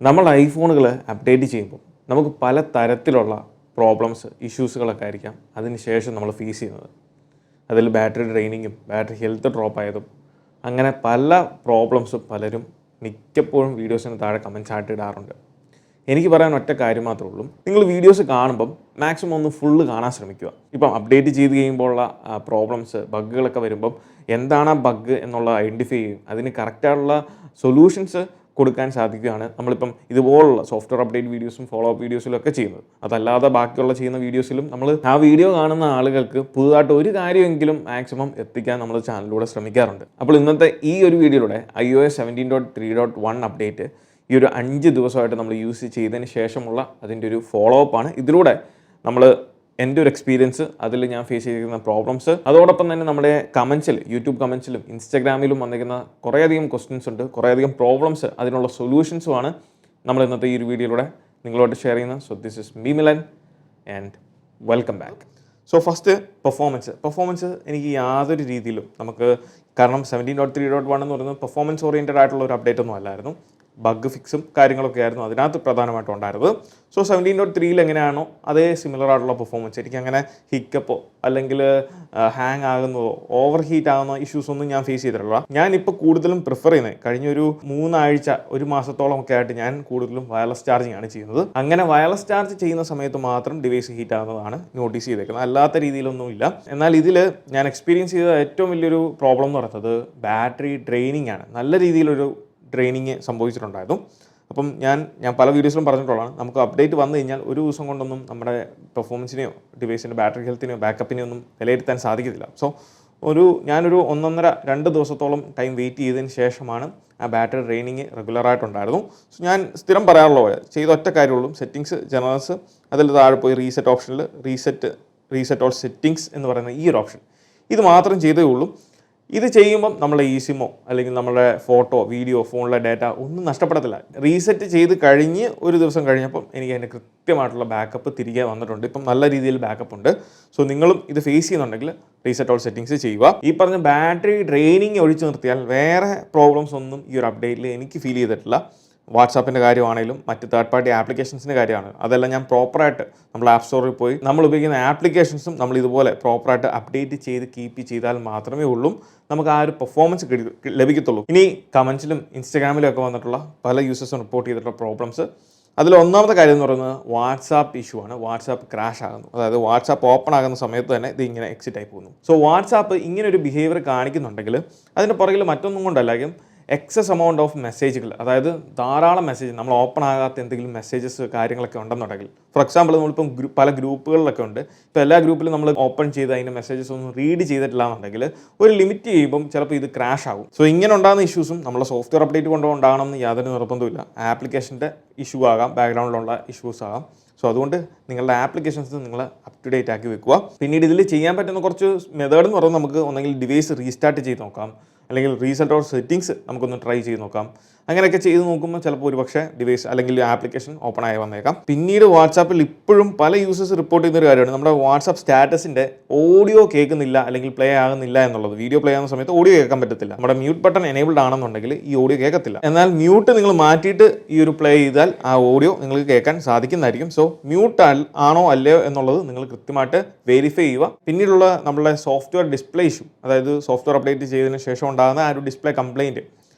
നമ്മൾ ഐഫോണുകൾ അപ്ഡേറ്റ് ചെയ്യുമ്പോൾ നമുക്ക് പല തരത്തിലുള്ള പ്രോബ്ലംസ് ഇഷ്യൂസുകളൊക്കെ ആയിരിക്കാം അതിന് ശേഷം നമ്മൾ ഫേസ് ചെയ്യുന്നത്. അതിൽ ബാറ്ററി ഡ്രെയിനിങ്ങും ബാറ്ററി ഹെൽത്ത് ഡ്രോപ്പ് ആയതും അങ്ങനെ പല പ്രോബ്ലംസും പലരും മിക്കപ്പോഴും വീഡിയോസിന് താഴെ കമൻസ് ആയിട്ട് ഇടാറുണ്ട്. എനിക്ക് പറയാൻ ഒറ്റ കാര്യം മാത്രമേ ഉള്ളൂ, നിങ്ങൾ വീഡിയോസ് കാണുമ്പം മാക്സിമം ഒന്ന് ഫുള്ള് കാണാൻ ശ്രമിക്കുക. ഇപ്പം അപ്ഡേറ്റ് ചെയ്ത് കഴിയുമ്പോഴുള്ള പ്രോബ്ലംസ് ബഗ്ഗുകളൊക്കെ വരുമ്പം എന്താണ് ആ ബഗ് എന്നുള്ളത് ഐഡൻറ്റിഫൈ ചെയ്യും, അതിന് കറക്റ്റായിട്ടുള്ള സൊല്യൂഷൻസ് കൊടുക്കാൻ സാധിക്കുകയാണ് നമ്മളിപ്പം ഇതുപോലുള്ള സോഫ്റ്റ്വെയർ അപ്ഡേറ്റ് വീഡിയോസും ഫോളോ അപ്പ് വീഡിയോസിലും ഒക്കെ ചെയ്യുന്നത്. അതല്ലാതെ ബാക്കിയുള്ള ചെയ്യുന്ന വീഡിയോസിലും നമ്മൾ ആ വീഡിയോ കാണുന്ന ആളുകൾക്ക് പുതുതായിട്ട് ഒരു കാര്യമെങ്കിലും മാക്സിമം എത്തിക്കാൻ നമ്മൾ ചാനലിലൂടെ ശ്രമിക്കാറുണ്ട്. അപ്പോൾ ഇന്നത്തെ ഈ ഒരു വീഡിയോയിലൂടെ iOS 17.3.1 അപ്ഡേറ്റ് ഈ ഒരു 5 ദിവസമായിട്ട് നമ്മൾ യൂസ് ചെയ്തതിന് ശേഷമുള്ള അതിൻ്റെ ഒരു ഫോളോ അപ്പാണ്. ഇതിലൂടെ നമ്മൾ എൻ്റെ ഒരു എക്സ്പീരിയൻസ്, അതിൽ ഞാൻ ഫേസ് ചെയ്തിരിക്കുന്ന പ്രോബ്ലംസ്, അതോടൊപ്പം തന്നെ നമ്മുടെ കമൻസിൽ, യൂട്യൂബ് കമൻസിലും ഇൻസ്റ്റാഗ്രാമിലും വന്നിരിക്കുന്ന കുറേയധികം ക്വസ്റ്റ്യൻസ് ഉണ്ട്, കുറേയധികം പ്രോബ്ലംസ്, അതിനുള്ള സൊല്യൂഷൻസുമാണ് നമ്മൾ ഇന്നത്തെ ഈ ഒരു വീഡിയോയിലൂടെ നിങ്ങളോട് ഷെയർ ചെയ്യുന്നത്. So this is me Milan and welcome back. So first performance എനിക്ക് യാതൊരു രീതിയിലും കാരണം 17.3.1 എന്ന് പറയുന്നത് പെർഫോമൻസ് ഓറിയൻറ്റഡ് ആയിട്ടുള്ള ഒരു അപ്ഡേറ്റ് ഒന്നും അല്ലായിരുന്നു. ബഗ് ഫിക്സും കാര്യങ്ങളൊക്കെ ആയിരുന്നു അതിനകത്ത് പ്രധാനമായിട്ടും ഉണ്ടായിരുന്നത്. സോ 17.3 എങ്ങനെയാണോ അതേ സിമിലർ ആയിട്ടുള്ള പെർഫോമൻസ്, എനിക്ക് അങ്ങനെ ഹിക്കപ്പോ അല്ലെങ്കിൽ ഹാങ് ആകുന്നതോ ഓവർ ഹീറ്റ് ആകുന്ന ഇഷ്യൂസ് ഒന്നും ഞാൻ ഫേസ് ചെയ്തിട്ടില്ല. ഞാനിപ്പോൾ കൂടുതലും പ്രിഫർ ചെയ്യുന്നത് കഴിഞ്ഞൊരു 3 ആഴ്ച 1 മാസത്തോളം ഒക്കെ ആയിട്ട് ഞാൻ കൂടുതലും വയർലെസ് ചാർജിങ് ആണ് ചെയ്യുന്നത്. അങ്ങനെ വയർലെസ് ചാർജ് ചെയ്യുന്ന സമയത്ത് മാത്രം ഡിവൈസ് ഹീറ്റ് ആകുന്നതാണ് നോട്ടീസ് ചെയ്തേക്കുന്നത്, അല്ലാത്ത രീതിയിലൊന്നുമില്ല. എന്നാൽ ഇതിൽ ഞാൻ എക്സ്പീരിയൻസ് ചെയ്ത ഏറ്റവും വലിയൊരു പ്രോബ്ലം എന്ന് പറയുന്നത് ബാറ്ററി ഡ്രെയിനിങ് ആണ്. നല്ല രീതിയിലൊരു ഡ്രെയിനിങ് സംഭവിച്ചിട്ടുണ്ടായിരുന്നു. അപ്പം ഞാൻ പല വീഡിയോസിലും പറഞ്ഞിട്ടുള്ളതാണ്, നമുക്ക് അപ്ഡേറ്റ് വന്നു കഴിഞ്ഞാൽ ഒരു ദിവസം കൊണ്ടൊന്നും നമ്മുടെ പെർഫോമൻസിനെയോ ഡിവൈസിൻ്റെ ബാറ്ററി ഹെൽത്തിനെയോ ബാക്കപ്പിനെയോ ഒന്നും വിലയിരുത്താൻ സാധിക്കത്തില്ല. സോ ഞാനൊരു 1.5-2 ദിവസത്തോളം ടൈം വെയിറ്റ് ചെയ്തതിന് ശേഷമാണ് ആ ബാറ്ററി ഡ്രെയിനിങ് റെഗുലറായിട്ടുണ്ടായിരുന്നു. സോ ഞാൻ സ്ഥിരം പറയാറുള്ള പോലെ ചെയ്ത ഒറ്റ കാര്യമുള്ളൂ, സെറ്റിങ്സ്, ജനറൽസ്, അതിൽ താഴെ പോയി റീസെറ്റ് ഓപ്ഷനിൽ റീസെറ്റ് ഓൾ സെറ്റിങ്സ് എന്ന് പറയുന്ന ഈ ഒരു ഓപ്ഷൻ, ഇത് മാത്രം ചെയ്തേ ഉള്ളൂ. ഇത് ചെയ്യുമ്പം നമ്മളെ സിമ്മോ അല്ലെങ്കിൽ നമ്മുടെ ഫോട്ടോ, വീഡിയോ, ഫോണിലെ ഡാറ്റ ഒന്നും നഷ്ടപ്പെടത്തില്ല. റീസെറ്റ് ചെയ്ത് കഴിഞ്ഞ് ഒരു ദിവസം കഴിഞ്ഞപ്പം എനിക്ക് അതിൻ്റെ കൃത്യമായിട്ടുള്ള ബാക്കപ്പ് തിരികെ വന്നിട്ടുണ്ട്. ഇപ്പം നല്ല രീതിയിൽ ബാക്കപ്പ് ഉണ്ട്. സോ നിങ്ങളും ഇത് ഫേസ് ചെയ്യുന്നുണ്ടെങ്കിൽ റീസെറ്റ് ഓൾ സെറ്റിങ്സ് ചെയ്യുക. ഈ പറഞ്ഞ ബാറ്ററി ഡ്രെയിനിങ് ഒഴിച്ചു നിർത്തിയാൽ വേറെ പ്രോബ്ലംസ് ഒന്നും ഈ ഒരു അപ്ഡേറ്റിൽ എനിക്ക് ഫീൽ ചെയ്തിട്ടില്ല. വാട്സാപ്പിൻ്റെ കാര്യമാണെങ്കിലും മറ്റ് തേർഡ് പാർട്ടി ആപ്ലിക്കേഷൻസിൻ്റെ കാര്യമാണ്, അതെല്ലാം ഞാൻ പ്രോപ്പറായിട്ട് നമ്മൾ ആപ്പ് സ്റ്റോറിൽ പോയി നമ്മൾ ഉപയോഗിക്കുന്ന ആപ്ലിക്കേഷൻസും നമ്മൾ ഇതുപോലെ പ്രോപ്പറായിട്ട് അപ്ഡേറ്റ് ചെയ്ത് കീപ്പ് ചെയ്താൽ മാത്രമേ ഉള്ളൂ നമുക്ക് ആ ഒരു പെർഫോമൻസ് ലഭിക്കത്തുള്ളൂ. ഇനി കമൻസിലും ഇൻസ്റ്റാഗ്രാമിലും ഒക്കെ വന്നിട്ടുള്ള പല യൂസേഴ്സും റിപ്പോർട്ട് ചെയ്തിട്ടുള്ള പ്രോബ്ലംസ്, അതിൽ ഒന്നാമത്തെ കാര്യം എന്ന് പറയുന്നത് വാട്സാപ്പ് ഇഷ്യൂ ആണ്. വാട്സാപ്പ് ക്രാഷ് ആകുന്നു, അതായത് വാട്സാപ്പ് ഓപ്പൺ ആകുന്ന സമയത്ത് തന്നെ ഇത് ഇങ്ങനെ എക്സിറ്റ് ആയി പോകുന്നു. സോ വാട്സാപ്പ് ഇങ്ങനെ ഒരു ബിഹേവിയർ കാണിക്കുന്നുണ്ടെങ്കിൽ അതിൻ്റെ പുറകിൽ മറ്റൊന്നും കൊണ്ടല്ലായിരിക്കും എക്സസ് എമൗണ്ട് ഓഫ് മെസ്സേജുകൾ, അതായത് ധാരാളം മെസ്സേജ്, നമ്മൾ ഓപ്പൺ ആകാത്ത എന്തെങ്കിലും മെസ്സേജസ് കാര്യങ്ങളൊക്കെ ഉണ്ടെന്നുണ്ടെങ്കിൽ, ഫോർ എക്സാമ്പിൾ നമ്മളിപ്പം പല ഗ്രൂപ്പുകളിലൊക്കെ ഉണ്ട്, ഇപ്പോൾ എല്ലാ ഗ്രൂപ്പിലും നമ്മൾ ഓപ്പൺ ചെയ്ത് അതിൻ്റെ മെസ്സേജസ് ഒന്നും റീഡ് ചെയ്തിട്ടില്ല എന്നുണ്ടെങ്കിൽ ഒരു ലിമിറ്റ് ചെയ്യുമ്പം ചിലപ്പോൾ ഇത് ക്രാഷ് ആകും. സോ ഇങ്ങനെ ഉണ്ടാകുന്ന ഇഷ്യൂസും നമ്മളെ സോഫ്റ്റ്വെയർ അപ്ഡേറ്റ് കൊണ്ടുണ്ടാകണമെന്ന് യാതൊരു നിർബന്ധമില്ല. ആപ്ലിക്കേഷൻ്റെ ഇഷ്യൂ ആകാം, ബാക്ക്ഗ്രൗണ്ടിലുള്ള ഇഷ്യൂസ് ആകാം. സോ അതുകൊണ്ട് നിങ്ങളുടെ ആപ്ലിക്കേഷൻസ് നിങ്ങൾ അപ് ടു ഡേറ്റ് ആക്കി വെക്കുക. പിന്നീട് ഇതിൽ ചെയ്യാൻ പറ്റുന്ന കുറച്ച് മെത്തേഡ് എന്ന് പറയുന്നത്, നമുക്ക് ഒന്നെങ്കിൽ ഡിവൈസ് റീസ്റ്റാർട്ട് ചെയ്ത് നോക്കാം, അല്ലെങ്കിൽ റീസെറ്റ് ഓർ സെറ്റിങ്സ് നമുക്കൊന്ന് ട്രൈ ചെയ്ത് നോക്കാം. അങ്ങനെയൊക്കെ ചെയ്ത് നോക്കുമ്പോൾ ചിലപ്പോൾ ഒരു പക്ഷേ ഡിവൈസ് അല്ലെങ്കിൽ ആപ്ലിക്കേഷൻ ഓപ്പൺ ആയി വന്നേക്കാം. പിന്നീട് വാട്സാപ്പിൽ ഇപ്പോഴും പല യൂസേഴ്സ് റിപ്പോർട്ട് ചെയ്യുന്ന ഒരു കാര്യമാണ്, നമ്മുടെ വാട്സാപ്പ് സ്റ്റാറ്റസിൻ്റെ ഓഡിയോ കേൾക്കുന്നില്ല അല്ലെങ്കിൽ പ്ലേ ആകുന്നില്ല എന്നുള്ളത്. വീഡിയോ പ്ലേ ആകുന്ന സമയത്ത് ഓഡിയോ കേൾക്കാൻ പറ്റത്തില്ല. നമ്മുടെ മ്യൂട്ട് ബട്ടൺ എനേബിൾഡ് ആണെന്നുണ്ടെങ്കിൽ ഈ ഓഡിയോ കേൾക്കത്തില്ല. എന്നാൽ മ്യൂട്ട് നിങ്ങൾ മാറ്റിയിട്ട് ഈ ഒരു പ്ലേ ചെയ്താൽ ആ ഓഡിയോ നിങ്ങൾക്ക് കേൾക്കാൻ സാധിക്കുന്നതായിരിക്കും. സോ മ്യൂട്ട് ആണോ അല്ലയോ എന്നുള്ളത് നിങ്ങൾ കൃത്യമായിട്ട് വെരിഫൈ ചെയ്യുക. പിന്നീടുള്ള നമ്മുടെ സോഫ്റ്റ്വെയർ ഡിസ്പ്ലേ ഇഷ്യൂ, അതായത് സോഫ്റ്റ്വെയർ അപ്ഡേറ്റ് ചെയ്തതിന് ശേഷം ഉണ്ടാകുന്ന ആ ഒരു ഡിസ്പ്ലേ കംപ്ലയിൻറ്റ്,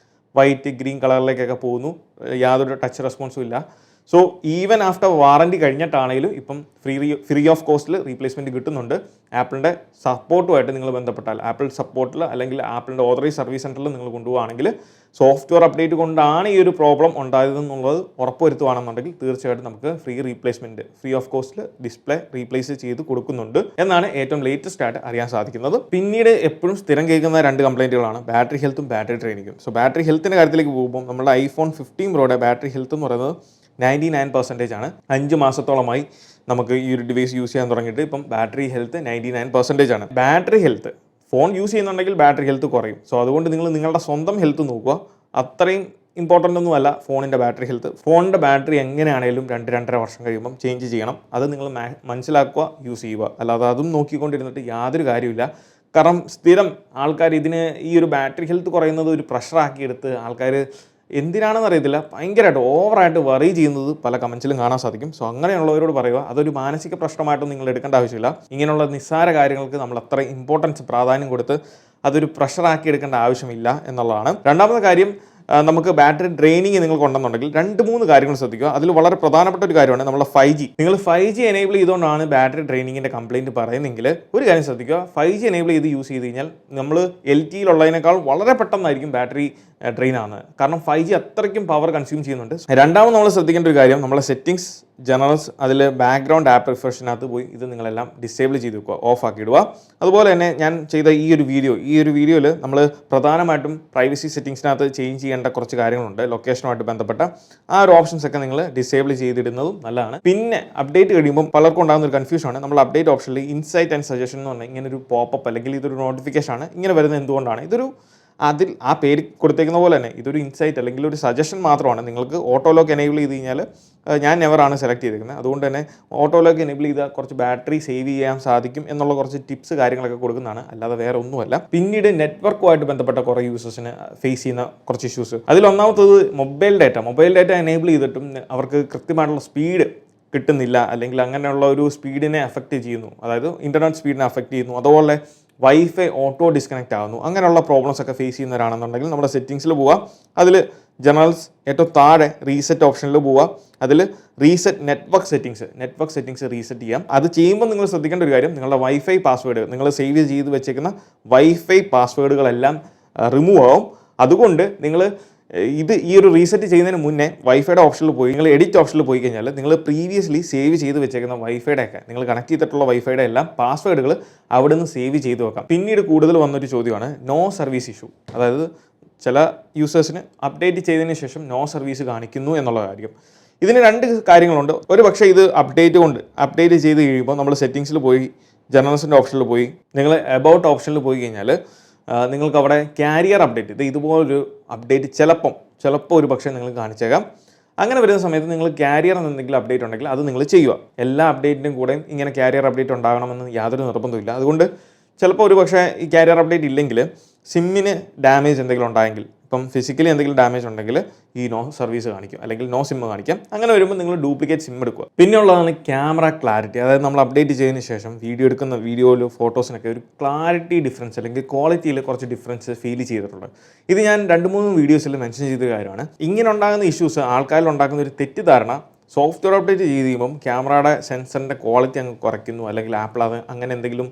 വൈറ്റ് ഗ്രീൻ കളറിലേക്കൊക്കെ പോകുന്നു, യാതൊരു ടച്ച് റെസ്പോൺസും ഇല്ല. സോ ഈവൻ ആഫ്റ്റർ വാറൻറ്റി കഴിഞ്ഞിട്ടാണെങ്കിലും ഇപ്പം ഫ്രീ ഓഫ് കോസ്റ്റിൽ റീപ്ലേസ്മെൻറ്റ് കിട്ടുന്നുണ്ട്. ആപ്പിളിൻ്റെ സപ്പോർട്ടുമായിട്ട് നിങ്ങൾ ബന്ധപ്പെട്ടാൽ, ആപ്പിൾ സപ്പോർട്ടിൽ അല്ലെങ്കിൽ ആപ്പിളിൻ്റെ ഓതറൈസ് സർവീസ് സെൻറ്ററിൽ നിങ്ങൾ കൊണ്ടുപോകുകയാണെങ്കിൽ സോഫ്റ്റ്വെയർ അപ്ഡേറ്റ് കൊണ്ടാണ് ഈ ഒരു പ്രോബ്ലം ഉണ്ടായതെന്നുള്ളത് ഉറപ്പുവരുത്തുകയാണെന്നുണ്ടെങ്കിൽ തീർച്ചയായിട്ടും നമുക്ക് ഫ്രീ ഓഫ് കോസ്റ്റിൽ ഡിസ്പ്ലേ റീപ്ലേസ് ചെയ്ത് കൊടുക്കുന്നുണ്ട് എന്നാണ് ഏറ്റവും ലേറ്റസ്റ്റ് ആയിട്ട് അറിയാൻ സാധിക്കുന്നത്. പിന്നീട് എപ്പോഴും സ്ഥിരം കേൾക്കുന്ന 2 കംപ്ലയിൻറ്റുകളാണ് ബാറ്ററി ഹെൽത്തും ബാറ്ററി ഡ്രെയിനിങ്ങും. സോ ബാറ്ററി ഹെൽത്തിൻ്റെ കാര്യത്തിലേക്ക് പോകുമ്പോൾ നമ്മുടെ iPhone 15 Proയുടെ ബാറ്ററി ഹെൽത്ത് എന്ന് പറയുന്നത് 99% ആണ്. 5 മാസത്തോളമായി നമുക്ക് ഈ ഒരു ഡിവൈസ് യൂസ് ചെയ്യാൻ തുടങ്ങിയിട്ട് ഇപ്പം ബാറ്ററി ഹെൽത്ത് 99% ആണ്. ബാറ്ററി ഹെൽത്ത് ഫോൺ യൂസ് ചെയ്യുന്നുണ്ടെങ്കിൽ ബാറ്ററി ഹെൽത്ത് കുറയും. സോ അതുകൊണ്ട് നിങ്ങൾ നിങ്ങളുടെ സ്വന്തം ഹെൽത്ത് നോക്കുക. അത്രയും ഇമ്പോർട്ടൻ്റ് ഒന്നുമല്ല ഫോണിൻ്റെ ബാറ്ററി ഹെൽത്ത്. ഫോണിൻ്റെ ബാറ്ററി എങ്ങനെയാണെങ്കിലും 2-2.5 വർഷം കഴിയുമ്പം ചേഞ്ച് ചെയ്യണം. അത് നിങ്ങൾ മനസ്സിലാക്കുക, യൂസ് ചെയ്യുക. അല്ലാതെ അതും നോക്കിക്കൊണ്ടിരുന്നിട്ട് യാതൊരു കാര്യമില്ല. കാരണം സ്ഥിരം ആൾക്കാർ ഇതിന് ഈ ഒരു ബാറ്ററി ഹെൽത്ത് കുറയുന്നത് ഒരു പ്രഷറാക്കി എടുത്ത് ആൾക്കാർ എന്തിനാണെന്ന് അറിയത്തില്ല, ഭയങ്കരമായിട്ട് ഓവറായിട്ട് വറി ചെയ്യുന്നത് പല കമൻസിലും കാണാൻ സാധിക്കും. സോ അങ്ങനെയുള്ളവരോട് പറയുക, അതൊരു മാനസിക പ്രശ്നമായിട്ടും നിങ്ങൾ എടുക്കേണ്ട ആവശ്യമില്ല. ഇങ്ങനെയുള്ള നിസ്സാര കാര്യങ്ങൾക്ക് നമ്മൾ അത്ര ഇമ്പോർട്ടൻസ് പ്രാധാന്യം കൊടുത്ത് അതൊരു പ്രഷറാക്കി എടുക്കേണ്ട ആവശ്യമില്ല എന്നുള്ളതാണ്. രണ്ടാമത്തെ കാര്യം, നമുക്ക് ബാറ്ററി ഡ്രെയിനിങ് നിങ്ങൾക്ക് ഉണ്ടെന്നുണ്ടെങ്കിൽ 2-3 കാര്യങ്ങൾ ശ്രദ്ധിക്കുക. അതിൽ വളരെ പ്രധാനപ്പെട്ട ഒരു കാര്യമാണ് നമ്മളെ 5G. നിങ്ങൾ 5G എനേബിൾ ചെയ്തുകൊണ്ടാണ് ബാറ്ററി ഡ്രെയിനിങ്ങിൻ്റെ കംപ്ലയിൻറ്റ് പറയുന്നെങ്കിൽ ഒരു കാര്യം ശ്രദ്ധിക്കുക, 5G എനേബിൾ ചെയ്ത് യൂസ് ചെയ്ത് കഴിഞ്ഞാൽ നമ്മൾ LTEയിലുള്ളതിനേക്കാൾ വളരെ പെട്ടെന്നായിരിക്കും ബാറ്ററി ഡ്രെയിൻ ആവുന്നത്. കാരണം 5G അത്രയ്ക്കും പവർ കൺസ്യൂം ചെയ്യുന്നുണ്ട്. രണ്ടാമത് നമ്മൾ ശ്രദ്ധിക്കേണ്ട ഒരു കാര്യം, നമ്മളെ സെറ്റിംഗ്സ്, ജനറൽസ്, അതിൽ ബാക്ക്ഗ്രൗണ്ട് ആപ്പ് റിഫ്രഷിനകത്ത് പോയി ഇത് നിങ്ങളെല്ലാം ഡിസേബിൾ ചെയ്ത് വെക്കുക, ഓഫ് ആക്കി ഇടുക. അതുപോലെ തന്നെ ഞാൻ ചെയ്ത ഈ ഒരു വീഡിയോയിൽ നമ്മൾ പ്രധാനമായിട്ടും പ്രൈവസി സെറ്റിംഗ്സിനകത്ത് ചേഞ്ച് ചെയ്യേണ്ട കുറച്ച് കാര്യങ്ങളുണ്ട്. ലൊക്കേഷനുമായിട്ട് ബന്ധപ്പെട്ട ആ ഒരു ഓപ്ഷൻസ് ഒക്കെ നിങ്ങൾ ഡിസേബിൾ ചെയ്തിടുന്നതും നല്ലതാണ്. പിന്നെ അപ്ഡേറ്റ് കഴിയുമ്പോൾ പലർക്കും ഉണ്ടാകുന്ന ഒരു കൺഫ്യൂഷനാണ്, നമ്മൾ അപ്ഡേറ്റ് ഓപ്ഷനിൽ ഇൻസൈറ്റ് ആൻഡ് സജഷൻ എന്ന് പറഞ്ഞാൽ ഇങ്ങനെ ഒരു പോപ്പപ്പ് അല്ലെങ്കിൽ ഇതൊരു നോട്ടിഫിക്കേഷൻ ആണ് ഇങ്ങനെ വരുന്നത് എന്തുകൊണ്ടാണ്? ഇതൊരു അതിൽ ആ പേര് കൊടുത്തേക്കുന്ന പോലെ തന്നെ ഇതൊരു ഇൻസൈറ്റ് അല്ലെങ്കിൽ ഒരു സജഷൻ മാത്രമാണ്. നിങ്ങൾക്ക് ഓട്ടോ ലോക്ക് എനേബിൾ ചെയ്ത് കഴിഞ്ഞാൽ ഞാൻ നെവറാണ് സെലക്ട് ചെയ്തിരിക്കുന്നത്, അതുകൊണ്ട് തന്നെ ഓട്ടോ ലോക്ക് എനേബിൾ ചെയ്താൽ കുറച്ച് ബാറ്ററി സേവ് ചെയ്യാൻ സാധിക്കും എന്നുള്ള കുറച്ച് ടിപ്സ് കാര്യങ്ങളൊക്കെ കൊടുക്കുന്നതാണ്, അല്ലാതെ വേറെ ഒന്നുമല്ല. പിന്നീട് നെറ്റ്വർക്കുമായിട്ട് ബന്ധപ്പെട്ട കുറേ യൂസേഴ്സിന് ഫേസ് ചെയ്യുന്ന കുറച്ച് ഇഷ്യൂസ്, അതിലൊന്നാമത്തത് മൊബൈൽ ഡാറ്റ എനേബിൾ ചെയ്തിട്ടും അവർക്ക് കൃത്യമായിട്ടുള്ള സ്പീഡ് കിട്ടുന്നില്ല, അല്ലെങ്കിൽ അങ്ങനെയുള്ള ഒരു സ്പീഡിനെ അഫക്റ്റ് ചെയ്യുന്നു, അതായത് ഇൻ്റർനെറ്റ് സ്പീഡിനെ അഫക്റ്റ് ചെയ്യുന്നു. അതുപോലെ വൈഫൈ ഓട്ടോ ഡിസ്കണക്റ്റ് ആകുന്നു. അങ്ങനെയുള്ള പ്രോബ്ലംസ് ഒക്കെ ഫേസ് ചെയ്യുന്നവരാണെന്നുണ്ടെങ്കിൽ നമ്മുടെ സെറ്റിംഗ്സിൽ പോവുക, അതിൽ ജനറൽസ് ഏറ്റവും താഴെ റീസെറ്റ് ഓപ്ഷനിൽ പോവുക, അതിൽ റീസെറ്റ് നെറ്റ്വർക്ക് സെറ്റിംഗ്സ് റീസെറ്റ് ചെയ്യാം. അത് ചെയ്യുമ്പോൾ നിങ്ങൾ ശ്രദ്ധിക്കേണ്ട ഒരു കാര്യം, നിങ്ങളുടെ വൈഫൈ പാസ്വേഡ്, നിങ്ങൾ സേവ് ചെയ്ത് വെച്ചേക്കുന്ന വൈഫൈ പാസ്വേഡുകളെല്ലാം റിമൂവ് ആവും. അതുകൊണ്ട് നിങ്ങൾ ഈ ഒരു റീസെറ്റ് ചെയ്യുന്നതിന് മുന്നേ വൈഫൈയുടെ ഓപ്ഷനിൽ പോയി നിങ്ങൾ എഡിറ്റ് ഓപ്ഷനിൽ പോയി കഴിഞ്ഞാൽ നിങ്ങൾ പ്രീവിയസ്ലി സേവ് ചെയ്ത് വെച്ചേക്കുന്ന വൈഫൈയുടെ ഒക്കെ, നിങ്ങൾ കണക്ട് ചെയ്തിട്ടുള്ള വൈഫൈയുടെ എല്ലാം പാസ്വേഡുകൾ അവിടെ നിന്ന് സേവ് ചെയ്ത് വെക്കാം. പിന്നീട് കൂടുതൽ വന്നൊരു ചോദ്യമാണ് നോ സർവീസ് ഇഷ്യൂ, അതായത് ചില യൂസേഴ്സിന് അപ്ഡേറ്റ് ചെയ്തതിന് ശേഷം നോ സർവീസ് കാണിക്കുന്നു എന്നുള്ള കാര്യം. ഇതിന് 2 കാര്യങ്ങളുണ്ട്. ഒരു പക്ഷേ ഇത് അപ്ഡേറ്റ് ചെയ്ത് കഴിയുമ്പോൾ നമ്മൾ സെറ്റിംഗ്സിൽ പോയി ജനറൽസിൻ്റെ ഓപ്ഷനിൽ പോയി നിങ്ങൾ എബൌട്ട് ഓപ്ഷനിൽ പോയി കഴിഞ്ഞാൽ നിങ്ങൾക്ക് അവിടെ ക്യാരിയർ അപ്ഡേറ്റ്, ഇതുപോലൊരു അപ്ഡേറ്റ് ചിലപ്പോൾ ഒരു പക്ഷേ നിങ്ങൾ കാണിച്ചേക്കാം. അങ്ങനെ വരുന്ന സമയത്ത് നിങ്ങൾ ക്യാരിയർ എന്തെങ്കിലും അപ്ഡേറ്റ് ഉണ്ടെങ്കിൽ അത് നിങ്ങൾ ചെയ്യുക. എല്ലാ അപ്ഡേറ്റിനും കൂടെയും ഇങ്ങനെ ക്യാരിയർ അപ്ഡേറ്റ് ഉണ്ടാകണമെന്ന് യാതൊരു നിർബന്ധമില്ല. അതുകൊണ്ട് ചിലപ്പോൾ ഒരു പക്ഷേ ഈ ക്യാരിയർ അപ്ഡേറ്റ് ഇല്ലെങ്കിൽ സിമ്മിന് ഡാമേജ് എന്തെങ്കിലും ഉണ്ടായെങ്കിൽ, ഇപ്പം ഫിസിക്കലി എന്തെങ്കിലും ഡാമേജ് ഉണ്ടെങ്കിൽ ഈ നോ സർവീസ് കാണിക്കും, അല്ലെങ്കിൽ നോ സിം കാണിക്കാം. അങ്ങനെ വരുമ്പോൾ നിങ്ങൾ ഡ്യൂപ്ലിക്കേറ്റ് സിം എടുക്കുക. പിന്നെ ഉള്ളതാണ് ക്യാമറ ക്ലാരിറ്റി, അതായത് നമ്മൾ അപ്ഡേറ്റ് ചെയ്തതിന് ശേഷം എടുക്കുന്ന വീഡിയോയിലും ഫോട്ടോസിനൊക്കെ ഒരു ക്ലാരിറ്റി ഡിഫറൻസ് അല്ലെങ്കിൽ ക്വാളിറ്റിയിൽ കുറച്ച് ഡിഫറൻസ് ഫീൽ ചെയ്തിട്ടുണ്ട്. ഇത് ഞാൻ 2-3 വീഡിയോസിൽ മെൻഷൻ ചെയ്ത കാര്യമാണ്. ഇങ്ങനെ ഉണ്ടാകുന്ന ഇഷ്യൂസ്, ആൾക്കാരിൽ ഉണ്ടാക്കുന്ന ഒരു തെറ്റിദ്ധാരണ, സോഫ്റ്റ്വെയർ അപ്ഡേറ്റ് ചെയ്ത് കഴിയുമ്പം ക്യാമറയുടെ സെൻസറിൻ്റെ ക്വാളിറ്റി അങ്ങ് കുറയ്ക്കുന്നു, അല്ലെങ്കിൽ ആപ്പിൾ അത് അങ്ങനെ എന്തെങ്കിലും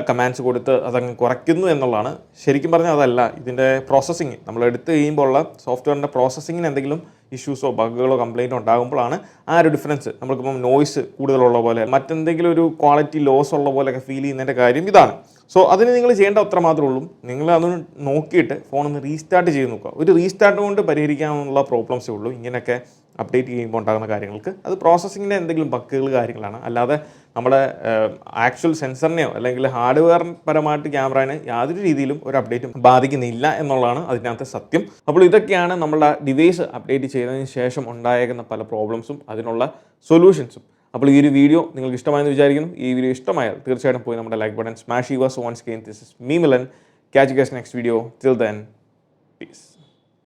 കമാൻഡ്സ് കൊടുത്ത് അതങ്ങ് കുറയ്ക്കുന്നു എന്നുള്ളതാണ്. ശരിക്കും പറഞ്ഞാൽ അതല്ല. ഇതിൻ്റെ പ്രോസസ്സിങ് നമ്മൾ എടുത്ത് കഴിയുമ്പോൾ ഉള്ള സോഫ്റ്റ്വെയറിൻ്റെ പ്രോസസ്സിങ്ങിന് എന്തെങ്കിലും ഇഷ്യൂസോ ബഗ്ഗുകളോ കംപ്ലയിൻറ്റോ ഉണ്ടാകുമ്പോഴാണ് ആ ഒരു ഡിഫറൻസ്. നമ്മൾക്കിപ്പം നോയ്സ് കൂടുതലുള്ള പോലെ, മറ്റെന്തെങ്കിലും ഒരു ക്വാളിറ്റി ലോസ് ഉള്ള പോലെയൊക്കെ ഫീൽ ചെയ്യുന്നതിൻ്റെ കാര്യം ഇതാണ്. സോ അതിന് നിങ്ങൾ ചെയ്യേണ്ട അത്ര മാത്രമേ ഉള്ളൂ, നിങ്ങൾ അതൊന്ന് നോക്കിയിട്ട് ഫോണൊന്ന് റീസ്റ്റാർട്ട് ചെയ്ത് നോക്കുക. ഒരു റീസ്റ്റാർട്ട് കൊണ്ട് പരിഹരിക്കാനുള്ള പ്രോബ്ലംസേ ഉള്ളൂ ഇങ്ങനെയൊക്കെ അപ്ഡേറ്റ് ചെയ്യുമ്പോൾ ഉണ്ടാകുന്ന കാര്യങ്ങൾക്ക്. അത് പ്രോസസ്സിങ്ങിൻ്റെ എന്തെങ്കിലും ബഗ്ഗുകൾ കാര്യങ്ങളാണ്, അല്ലാതെ നമ്മുടെ ആക്ച്വൽ സെൻസറിനെയോ അല്ലെങ്കിൽ ഹാർഡ്വെയർ പരമായിട്ട് ക്യാമറനെ യാതൊരു രീതിയിലും ഒരു അപ്ഡേറ്റും ബാധിക്കുന്നില്ല എന്നുള്ളതാണ് അതിനകത്തെ സത്യം. അപ്പോൾ ഇതൊക്കെയാണ് നമ്മളുടെ ഡിവൈസ് അപ്ഡേറ്റ് ചെയ്തതിന് ശേഷം ഉണ്ടായേക്കുന്ന പല പ്രോബ്ലംസും അതിനുള്ള സൊല്യൂഷൻസും. അപ്പോൾ ഈ ഒരു വീഡിയോ നിങ്ങൾക്ക് ഇഷ്ടമായെന്ന് വിചാരിക്കുന്നു. ഈ വീഡിയോ ഇഷ്ടമായാൽ തീർച്ചയായിട്ടും പോയി നമ്മുടെ ലൈക്ക് ബട്ടൺ സ്മാഷ് ചെയ്യുക. So once again, this is me Milan. Catch you guys next video. Till then, peace.